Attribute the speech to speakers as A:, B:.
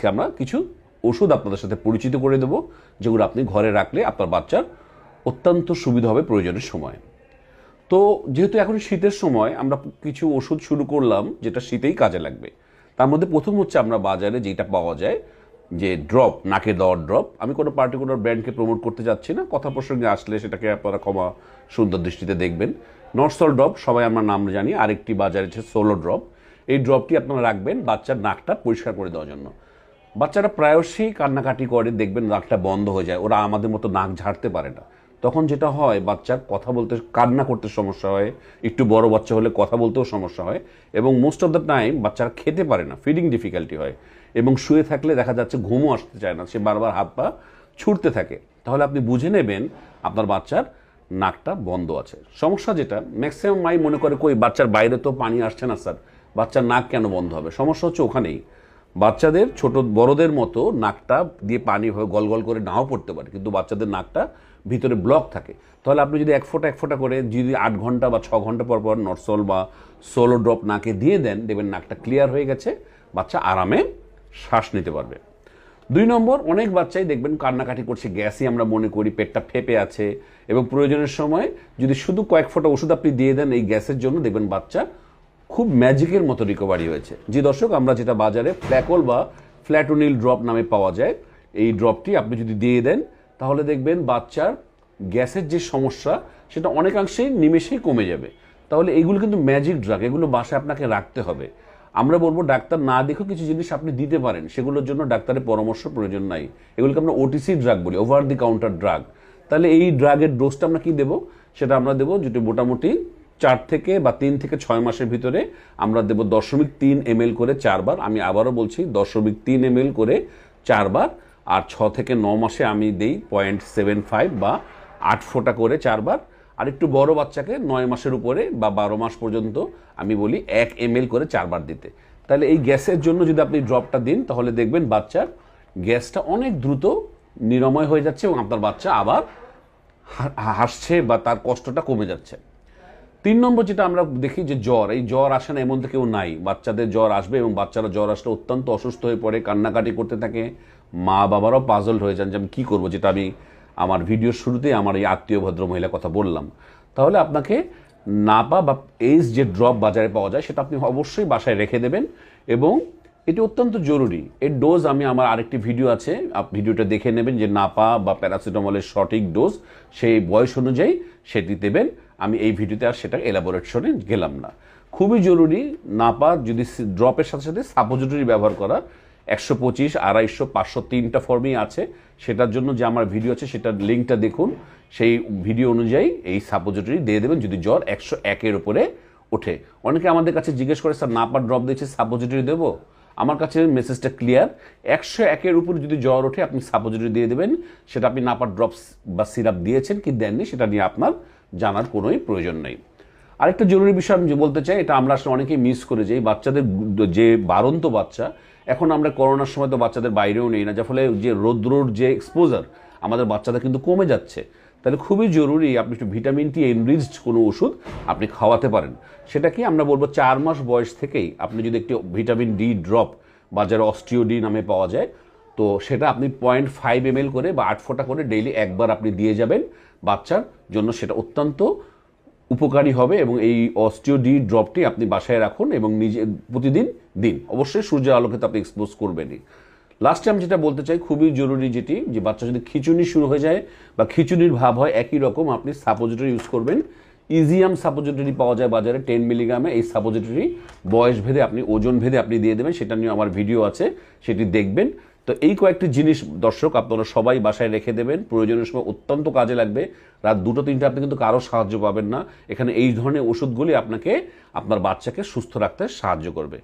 A: আজকে আমরা কিছু ওষুধ আপনাদের সাথে পরিচিত করে দেবো, যেগুলো আপনি ঘরে রাখলে আপনার বাচ্চার অত্যন্ত সুবিধা হবে প্রয়োজনের সময়। তো যেহেতু এখন শীতের সময় আমরা কিছু ওষুধ শুরু করলাম যেটা শীতেই কাজে লাগবে। তার মধ্যে প্রথম হচ্ছে আমরা বাজারে যেটা পাওয়া যায় যে ড্রপ, নাকে দেওয়ার ড্রপ। আমি কোনো পার্টিকুলার ব্র্যান্ডকে প্রমোট করতে যাচ্ছি না, কথা প্রসঙ্গে আসলে সেটাকে আপনারা ক্ষমা সুন্দর দৃষ্টিতে দেখবেন। নর্সল ড্রপ সবাই আমরা নাম জানি, আরেকটি বাজারে হচ্ছে সোলো ড্রপ। এই ড্রপটি আপনারা রাখবেন বাচ্চার নাকটা পরিষ্কার করে দেওয়ার জন্য। বাচ্চারা প্রায়শই কান্নাকাটি করে, দেখবেন নাকটা বন্ধ হয়ে যায়, ওরা আমাদের মতো নাক ঝাড়তে পারে না। তখন যেটা হয় বাচ্চার কথা বলতে, কান্না করতে সমস্যা হয়, একটু বড় বাচ্চা হলে কথা বলতেও সমস্যা হয়, এবং মোস্ট অফ দ্য টাইম বাচ্চারা খেতে পারে না, ফিডিং ডিফিকাল্টি হয়, এবং শুয়ে থাকলে দেখা যাচ্ছে ঘুমও আসতে চায় না, সে বারবার হাত পা ছুটতে থাকে। তাহলে আপনি বুঝে নেবেন আপনার বাচ্চার নাকটা বন্ধ আছে। সমস্যা যেটা ম্যাক্সিমাম মাই মনে করে, কই বাচ্চার বাইরে তো পানি আসছে না স্যার, বাচ্চার নাক কেন বন্ধ হবে? সমস্যা হচ্ছে ওখানেই। বাচ্চাদের ছোট বড়দের মতো নাকটা দিয়ে পানি হয়ে গল গল করে নাও পড়তে পারে, কিন্তু বাচ্চাদের নাকটা ভিতরে ব্লক থাকে। তাহলে আপনি যদি এক ফোঁটা করে যদি 8 ঘন্টা বা 6 ঘন্টা পর পর নর্সল বা সোলো ড্রপ নাকে দিয়ে দেন, দেখবেন নাকটা ক্লিয়ার হয়ে গেছে, বাচ্চা আরামে শ্বাস নিতে পারবে। 2 নম্বর, অনেক বাচ্চাই দেখবেন কান্নাকাটি করছে, গ্যাসই আমরা মনে করি, পেটটা ফেপে আছে, এবং প্রয়োজনের সময় যদি শুধু কয়েক ফোঁটা ওষুধ আপনি দিয়ে দেন এই গ্যাসের জন্য, দেখবেন বাচ্চা খুব ম্যাজিকের মতো রিকভারি হয়েছে। জি দর্শক, আমরা যেটা বাজারে ফ্ল্যাকল বা ফ্ল্যাটোনিল ড্রপ নামে পাওয়া যায়, এই ড্রপটি আপনি যদি দিয়ে দেন তাহলে দেখবেন বাচ্চার গ্যাসের যে সমস্যা সেটা অনেকাংশেই নিমেষেই কমে যাবে। তাহলে এইগুলো কিন্তু ম্যাজিক ড্রাগ, এগুলো বাসায় আপনাকে রাখতে হবে। আমরা বলবো ডাক্তার না দেখেও কিছু জিনিস আপনি দিতে পারেন, সেগুলোর জন্য ডাক্তারের পরামর্শ প্রয়োজন নাই। এগুলোকে আমরা ওটিসি ড্রাগ বলি, ওভার দি কাউন্টার ড্রাগ। তাহলে এই ড্রাগের ডোজটা আমরা কি দেবো? সেটা আমরা দেবো যেটা মোটামুটি 4 থেকে বা 3 থেকে 6 মাসের ভিতরে আমরা দেবো 0.3 ml করে 4 বার। আমি আবারও বলছি 0.3 ml করে 4 বার। আর 6 থেকে 9 মাসে আমি দিই 0.75 বা 8 ফোঁটা করে 4 বার। আর একটু বড় বাচ্চাকে 9 মাসের উপরে বা 12 মাস পর্যন্ত আমি বলি 1 ml করে 4 বার দিতে। তাহলে এই গ্যাসের জন্য যদি আপনি ড্রপটা দিন তাহলে দেখবেন বাচ্চার গ্যাসটা অনেক দ্রুত নিরাময় হয়ে যাচ্ছে, এবং আপনার বাচ্চা আবার হাসছে বা তার কষ্টটা কমে যাচ্ছে। 3 নম্বর যেটা আমরা দেখি যে জ্বর, এই জ্বর আসে না এমন তো কেউ নাই, বাচ্চাদের জ্বর আসবে, এবং বাচ্চারা জ্বর আসলে অত্যন্ত অসুস্থ হয়ে পড়ে, কান্নাকাটি করতে থাকে, মা বাবারাও পাজলড হয়ে যান যে আমি কী করবো, যেটা আমি আমার ভিডিওর শুরুতেই আমার এই আত্মীয় ভদ্র মহিলার কথা বললাম। তাহলে আপনাকে নাপা বা এইস যে ড্রপ বাজারে পাওয়া যায় সেটা আপনি অবশ্যই বাসায় রেখে দেবেন, এবং এটি অত্যন্ত জরুরি। এর ডোজ আমি আমার আরেকটি ভিডিও আছে, ভিডিওটা দেখে নেবেন যে নাপা বা প্যারাসিটামলের সঠিক ডোজ সেই বয়স অনুযায়ী সেটি দেবেন। আমি এই ভিডিওতে আর সেটা এলাবোরেশনে গেলাম না। খুবই জরুরি নাপা যদি ড্রপের সাথে সাথে সাপোজিটরি ব্যবহার করা। 125, 250, 500 3টা ফর্মেই আছে। সেটার জন্য যে আমার ভিডিও আছে সেটার লিঙ্কটা দেখুন, সেই ভিডিও অনুযায়ী এই সাপোজিটরি দিয়ে দেবেন যদি জ্বর 101-এর উপরে ওঠে। অনেকে আমাদের কাছে জিজ্ঞেস করে, স্যার নাপা ড্রপ দিয়েছে সাপোজিটরি দেবো? আমার কাছে মেসেজটা ক্লিয়ার, 101-এর উপরে যদি জ্বর ওঠে আপনি সাপোজিটরি দিয়ে দেবেন। সেটা আপনি নাপা ড্রপস বা সিরাপ দিয়েছেন কি দেননি সেটা নিয়ে আপনার জানার কোনোই প্রয়োজন নেই। আরেকটা জরুরি বিষয় আমি বলতে চাই, এটা আমরা আসলে অনেকেই মিস করে যাই, বাচ্চাদের যে বাড়ন্ত বাচ্চা, এখন আমরা করোনার সময় তো বাচ্চাদের বাইরেও নেই না, যার ফলে যে রৌদ্রর যে এক্সপোজার আমাদের বাচ্চাদের কিন্তু কমে যাচ্ছে। তাহলে খুবই জরুরি আপনি একটু ভিটামিন টি এনরিচড কোনো ওষুধ আপনি খাওয়াতে পারেন। সেটা কি আমরা বলবো 4 মাস বয়স থেকেই আপনি যদি একটি ভিটামিন ডি ড্রপ বাজারে অস্টিও ডি নামে পাওয়া যায়, তো সেটা আপনি 0.5 ml করে বা 8 ফোঁটা করে ডেইলি একবার আপনি দিয়ে যাবেন, বাচ্চার জন্য সেটা অত্যন্ত উপকারী হবে। এবং এই অস্টিও ডি ড্রপটি আপনি বাসায় রাখুন এবং নিজে প্রতিদিন দিন, অবশ্যই সূর্যের আলোকে তো আপনি এক্সপোজ করবেনই। লাস্টে আমি যেটা বলতে চাই খুবই জরুরি, যেটি যে বাচ্চা যদি খিঁচুনি শুরু হয়ে যায় বা খিঁচুনির ভাব হয়, একই রকম আপনি সাপোজিটরি ইউজ করবেন। ইজিয়াম সাপোজিটরি পাওয়া যায় বাজারে 10 মিলিগ্রামে। এই সাপোজিটরি বয়স ভেদে আপনি ওজন ভেদে আপনি দিয়ে দেবেন, সেটা নিয়ে আমার ভিডিও আছে, সেটি দেখবেন। তো এই কয়েকটি জিনিস দর্শক আপনারা সবাই বাসায় রেখে দেবেন, প্রয়োজনীয় সময় অত্যন্ত কাজে লাগবে। রাত 2-3টে আপনি কিন্তু কারো সাহায্য পাবেন না, এখানে এই ধরনের ওষুধগুলি আপনাকে আপনার বাচ্চাকে সুস্থ রাখতে সাহায্য করবে।